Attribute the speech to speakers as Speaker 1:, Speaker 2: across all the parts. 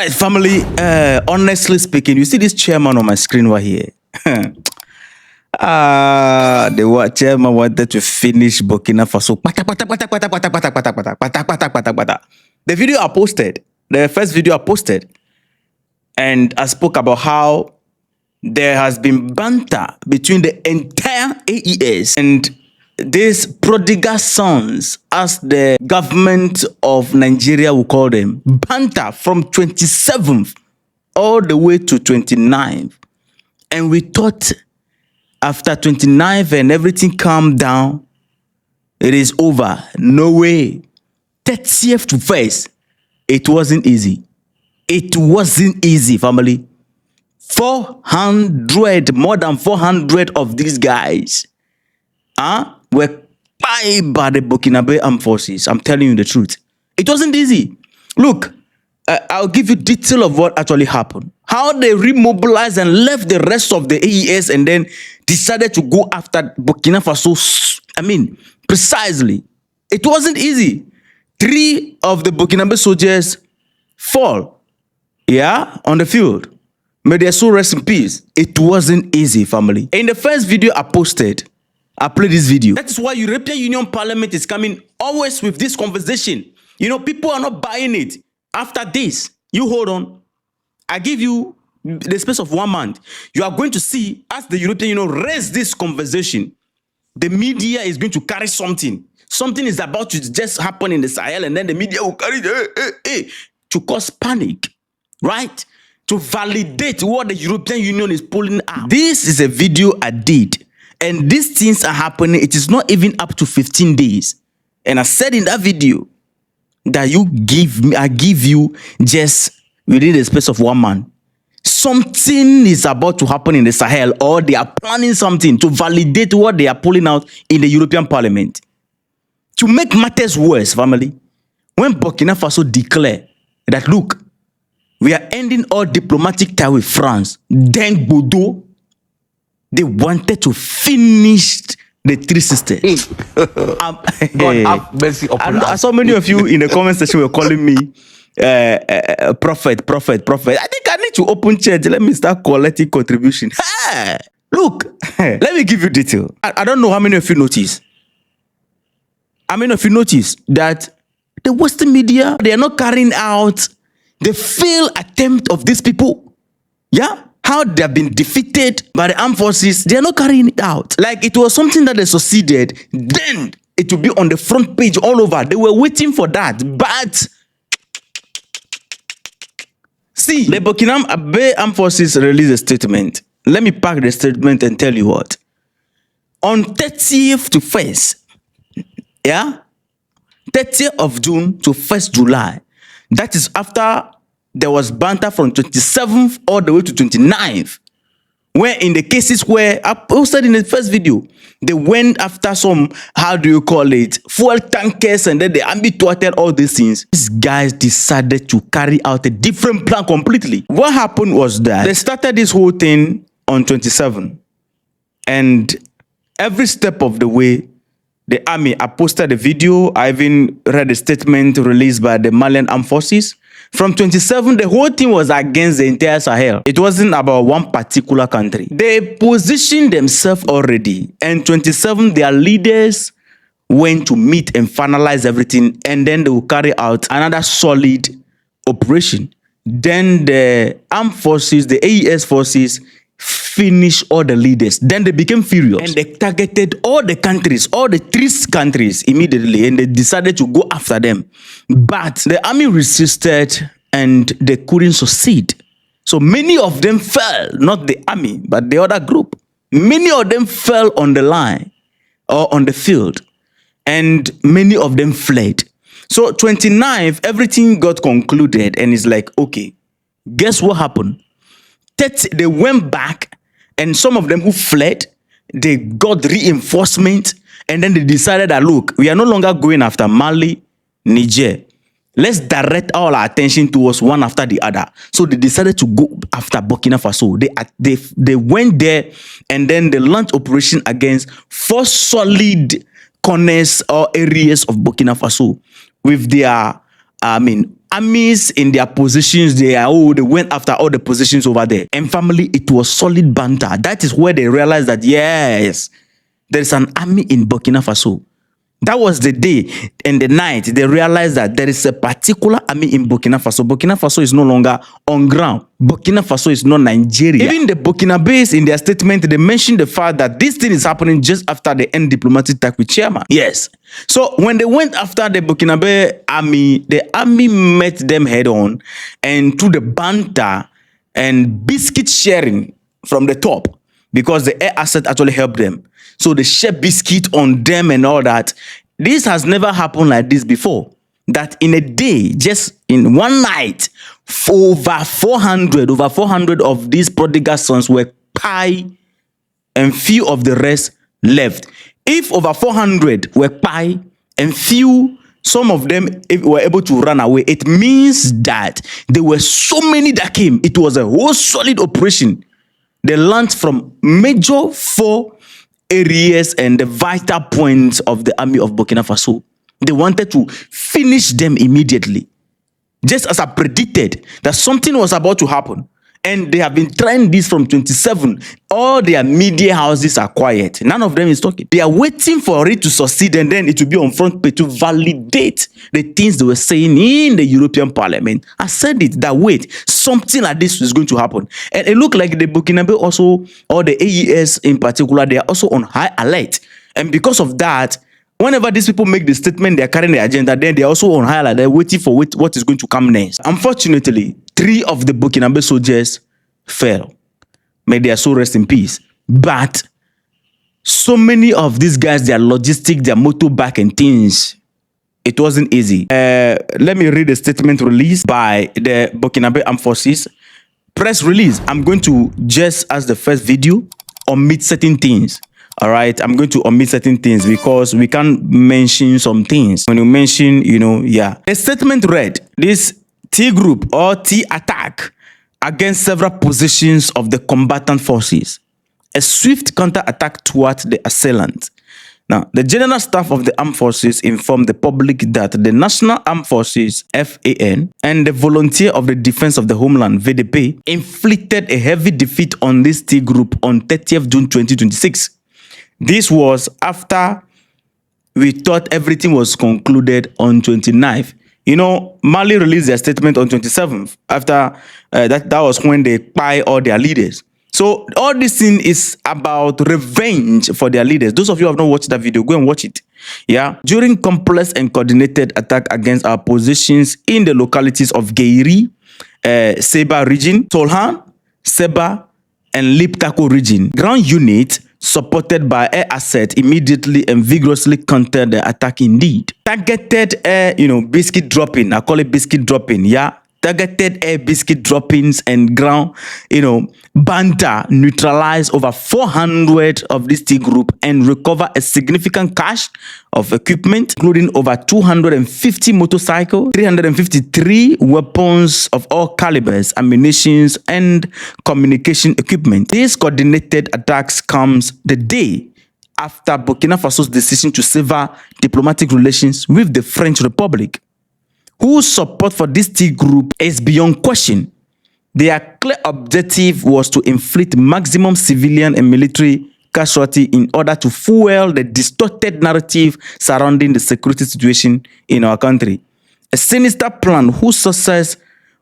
Speaker 1: right, family. Honestly speaking, you see this chairman on my screen right here. The chairman wanted to finish Burkina Faso. The video I posted, the first video I posted, and I spoke about how there has been banter between the entire AES and these prodigal sons, as the government of Nigeria will call them, banter from 27th all the way to 29th. And we thought after 29th and everything calmed down, it is over. No way. 30th to 1st, it wasn't easy. It wasn't easy, family. 400, more than 400 of these guys were pied by the Burkinabe armed forces. I'm telling you the truth. It wasn't easy. Look, I'll give you detail of what actually happened. How they remobilized and left the rest of the AES and then decided to go after Burkina Faso. I mean, precisely. It wasn't easy. 3 of the Burkinabe soldiers fall, on the field. May their soul rest in peace. It wasn't easy, family. In the first video I posted, I played this video. That is why European Union Parliament is coming always with this conversation. You know, people are not buying it. After this, you hold on. I give you the space of 1 month. You are going to see, as the European Union raise this conversation, the media is going to carry something. Something is about to just happen in the Sahel, and then the media will carry it to cause panic, right? To validate what the European Union is pulling out. This is a video I did, and these things are happening. It is not even up to 15 days. And I said in that video that I give you just within the space of 1 month. Something is about to happen in the Sahel, or they are planning something to validate what they are pulling out in the European Parliament. To make matters worse, family, when Burkina Faso declare that, look, we are ending all diplomatic ties with France, then Bodo, they wanted to finish the 3 sisters.
Speaker 2: God have mercy upon us.
Speaker 1: I saw many of you in the comment section were calling me prophet. I think I need to open church. Let me start collecting contribution. Hey, look, let me give you detail. I don't know how many of you notice. How many of you notice that the Western media, they are not carrying out the failed attempt of these people? How they have been defeated by the armed forces, they are not carrying it out. Like it was something that they succeeded, then it will be on the front page all over. They were waiting for that. But see, the Burkina armed forces released a statement. Let me pack the statement and tell you what. On 30th to 1st, 30th of June to 1st July, that is after there was banter from 27th all the way to 29th, where in the cases where I posted in the first video, they went after some, fuel tankers, and then they ambituated all these things. These guys decided to carry out a different plan completely. What happened was that they started this whole thing on 27th, and every step of the way, the army, I posted a video, I even read a statement released by the Malian armed forces. From 27, the whole thing was against the entire Sahel. It wasn't about one particular country. They positioned themselves already. And 27, their leaders went to meet and finalize everything. And then they will carry out another solid operation. Then the armed forces, the AES forces, finish all the leaders. Then they became furious and they targeted all the countries, all the 3 countries immediately, and they decided to go after them. But the army resisted and they couldn't succeed. So many of them fell, not the army, but the other group. Many of them fell on the line or on the field, and many of them fled. So 29th, everything got concluded, and it's like, okay, guess what happened? They went back, and some of them who fled, they got reinforcement, and then they decided that, look, we are no longer going after Mali, Niger. Let's direct all our attention towards one after the other. So they decided to go after Burkina Faso. They went there, and then they launched operation against 4 solid corners or areas of Burkina Faso with their armies in their positions. They went after all the positions over there. And family, it was solid banter. That is where they realized that yes, there is an army in Burkina Faso. That was the day and the night they realized that there is a particular army in Burkina Faso. Burkina Faso is no longer on ground. Burkina Faso is not Nigeria. Even the Burkinabés in their statement, they mentioned the fact that this thing is happening just after the end diplomatic talk with chairman. Yes. So when they went after the Burkinabe army, the army met them head on, and through the banter and biscuit sharing from the top, because the air asset actually helped them. So they share biscuit on them and all that. This has never happened like this before. That in a day, just in one night, over 400 of these prodigal sons were pie, and few of the rest left. If over 400 were pie and some of them were able to run away, it means that there were so many that came. It was a whole solid operation. They launched from major 4 areas and the vital points of the army of Burkina Faso. They wanted to finish them immediately. Just as I predicted that something was about to happen. And they have been trying this from 27. All their media houses are quiet. None of them is talking. They are waiting for it to succeed, and then it will be on front page to validate the things they were saying in the European Parliament. I said it, that wait, something like this is going to happen. And it looked like the Burkinabe also, or the AES in particular, they are also on high alert. And because of that, whenever these people make the statement, they are carrying the agenda, then they are also on high alert. They're waiting for what is going to come next. Unfortunately, 3 of the Burkinabe soldiers fell. May their soul rest in peace. But so many of these guys, their logistics, their motorbike and things, it wasn't easy. Let me read a statement released by the Burkinabe Armed Forces. Press release. I'm going to, just as the first video, omit certain things. All right, I'm going to omit certain things because we can't mention some things. When you mention, yeah. The statement read, this T group or T attack against several positions of the combatant forces. A swift counter-attack towards the assailant. Now, the General Staff of the Armed Forces informed the public that the National Armed Forces, FAN, and the Volunteer of the Defense of the Homeland, VDP, inflicted a heavy defeat on this T group on 30th June 2026. This was after we thought everything was concluded on 29th. Mali released their statement on 27th. After that was when they buy all their leaders. So all this thing is about revenge for their leaders. Those of you who have not watched that video, go and watch it. Yeah. During complex and coordinated attack against our positions in the localities of Geiri, Seba region, Tolhan, Seba, and Liptako region, ground unit supported by air asset immediately and vigorously countered the attack indeed. Targeted air, biscuit dropping. I call it biscuit dropping, yeah? Targeted air biscuit droppings and ground, banter neutralized over 400 of this T group and recover a significant cache of equipment, including over 250 motorcycles, 353 weapons of all calibers, ammunitions, and communication equipment. These coordinated attacks comes the day after Burkina Faso's decision to sever diplomatic relations with the French Republic, whose support for this T group is beyond question. Their clear objective was to inflict maximum civilian and military casualty in order to fuel the distorted narrative surrounding the security situation in our country. A sinister plan whose success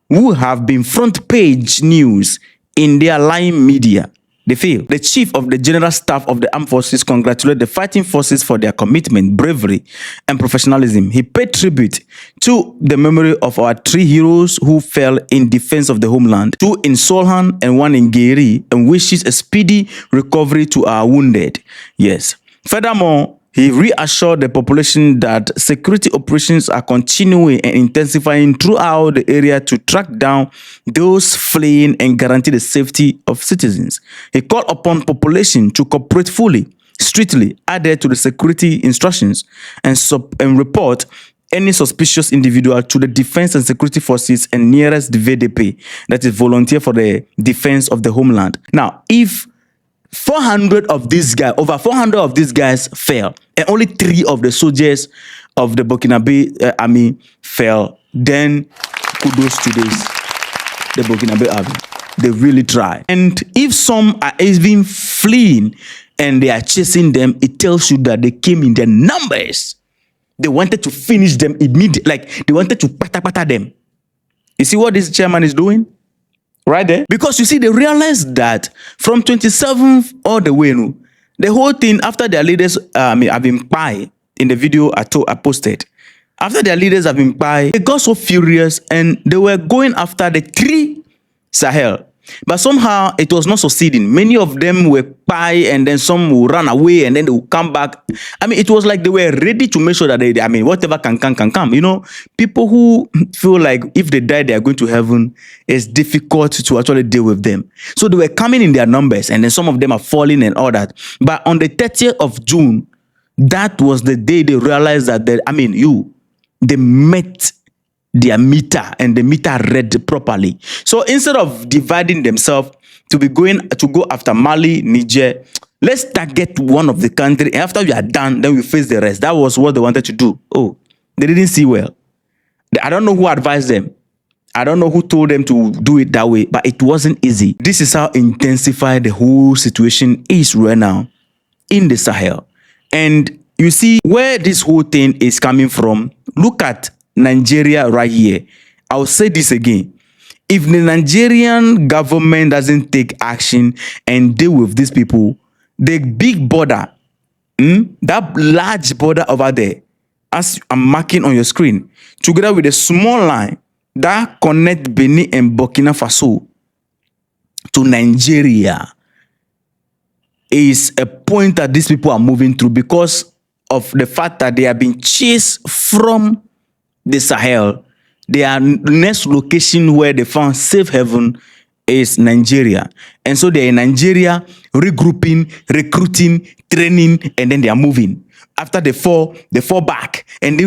Speaker 1: would have been front page news in their lying media. They failed. The chief of the General Staff of the Armed Forces congratulated the fighting forces for their commitment, bravery, and professionalism. He paid tribute to the memory of our 3 heroes who fell in defense of the homeland, 2 in Solhan and 1 in Geiri, and wishes a speedy recovery to our wounded. Yes. Furthermore, he reassured the population that security operations are continuing and intensifying throughout the area to track down those fleeing and guarantee the safety of citizens. He called upon population to cooperate fully, strictly adhere to the security instructions, and report any suspicious individual to the Defense and Security Forces and nearest the VDP, that is Volunteer for the Defense of the Homeland. Now, if 400 of these guys, over 400 of these guys fell, and only 3 of the soldiers of the Burkinabe army fell, then kudos to this, the Burkina Army. They really try. And if some are even fleeing and they are chasing them, it tells you that they came in their numbers. They wanted to finish them immediately. Like, they wanted to pata them. You see what this chairman is doing? Right there? Because you see, they realized that from 27th all the way, the whole thing, after their leaders have been pie in the video I posted, after their leaders have been pie, they got so furious and they were going after the 3 Sahel. But somehow it was not succeeding. Many of them were pie and then some will run away and then they will come back. I mean, it was like they were ready to make sure that they, whatever can come. You know, people who feel like if they die, they are going to heaven, it's difficult to actually deal with them. So they were coming in their numbers and then some of them are falling and all that. But on the 30th of June, that was the day they realized that, they met their meter and the meter read properly. So instead of dividing themselves to go after Mali, Niger, let's target one of the country. And after we are done, then we face the rest. That was what they wanted to do. Oh, they didn't see well. I don't know who advised them. I don't know who told them to do it that way, but it wasn't easy. This is how intensified the whole situation is right now in the Sahel. And you see where this whole thing is coming from. Look at Nigeria right here. I'll say this again. If the Nigerian government doesn't take action and deal with these people, the big border, that large border over there, as I'm marking on your screen, together with a small line that connect Benin and Burkina Faso to Nigeria, is a point that these people are moving through because of the fact that they are being chased from the Sahel. Their next location where they found safe haven is Nigeria. And so they're in Nigeria, regrouping, recruiting, training, and then they are moving. After they fall back. And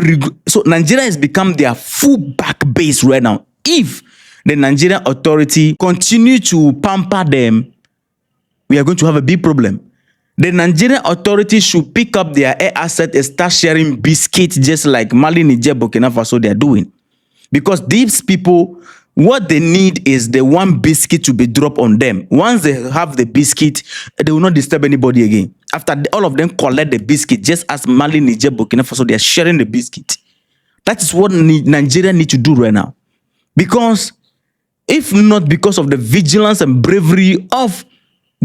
Speaker 1: so Nigeria has become their full back base right now. If the Nigerian authority continue to pamper them, we are going to have a big problem. The Nigerian authorities should pick up their air asset and start sharing biscuits just like Mali, Niger, Burkina Faso they are doing. Because these people, what they need is the one biscuit to be dropped on them. Once they have the biscuit, they will not disturb anybody again. After all of them collect the biscuit, just as Mali, Niger, Burkina Faso, they are sharing the biscuit. That is what Nigeria need to do right now. Because if not because of the vigilance and bravery of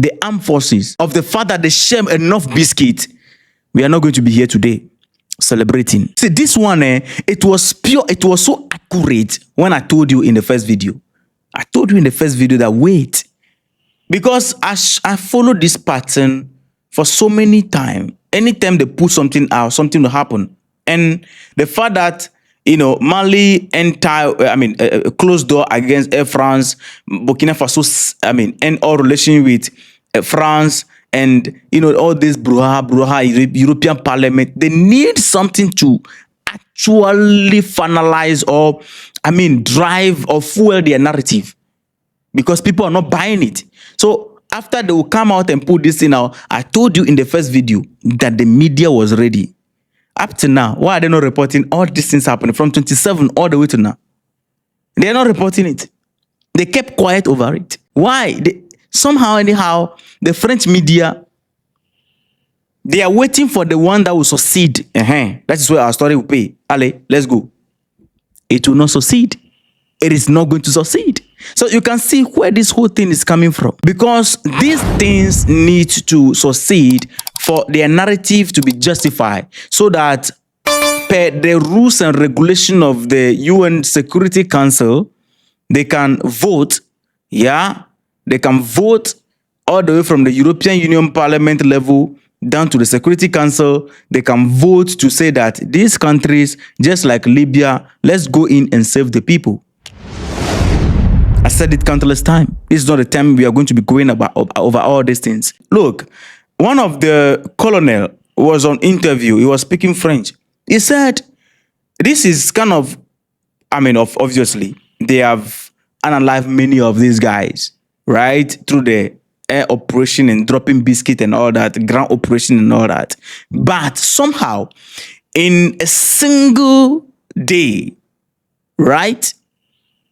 Speaker 1: the armed forces, of the fact that they share enough biscuit, we are not going to be here today celebrating. See, this one, it was pure, it was so accurate when I told you in the first video. I told you in the first video that wait, because I followed this pattern for so many times. Anytime they put something out, something will happen. And the fact that, Mali closed door against Air France, Burkina Faso, end all relation with France, and all this brouhaha, European Parliament, they need something to actually finalize or drive or fuel their narrative, because people are not buying it. So after they will come out and put this thing out, I told you in the first video that the media was ready. Up to now, why are they not reporting all these things happening from 27 all the way to now? They are not reporting it. They kept quiet over it. Why? Somehow, anyhow, the French media, they are waiting for the one that will succeed. That is where our story will pay. Allez, let's go. It will not succeed. It is not going to succeed. So you can see where this whole thing is coming from. Because these things need to succeed for their narrative to be justified, so that per the rules and regulation of the UN Security Council, they can vote, they can vote all the way from the European Union Parliament level down to the Security Council. They can vote to say that these countries, just like Libya, let's go in and save the people. I said it countless times. This is not the time we are going to be going over all these things. Look, one of the colonel was on interview. He was speaking French. He said, this is kind of, obviously, they have unalived many of these guys, right? Through the air operation and dropping biscuit and all that, ground operation and all that. But somehow, in a single day, right?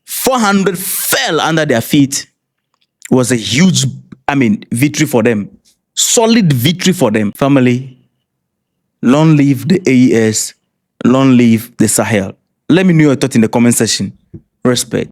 Speaker 1: 400 fell under their feet. It was a huge, victory for them. Solid victory for them. Family, long live the AES, long live the Sahel. Let me know your thoughts in the comment section. Respect.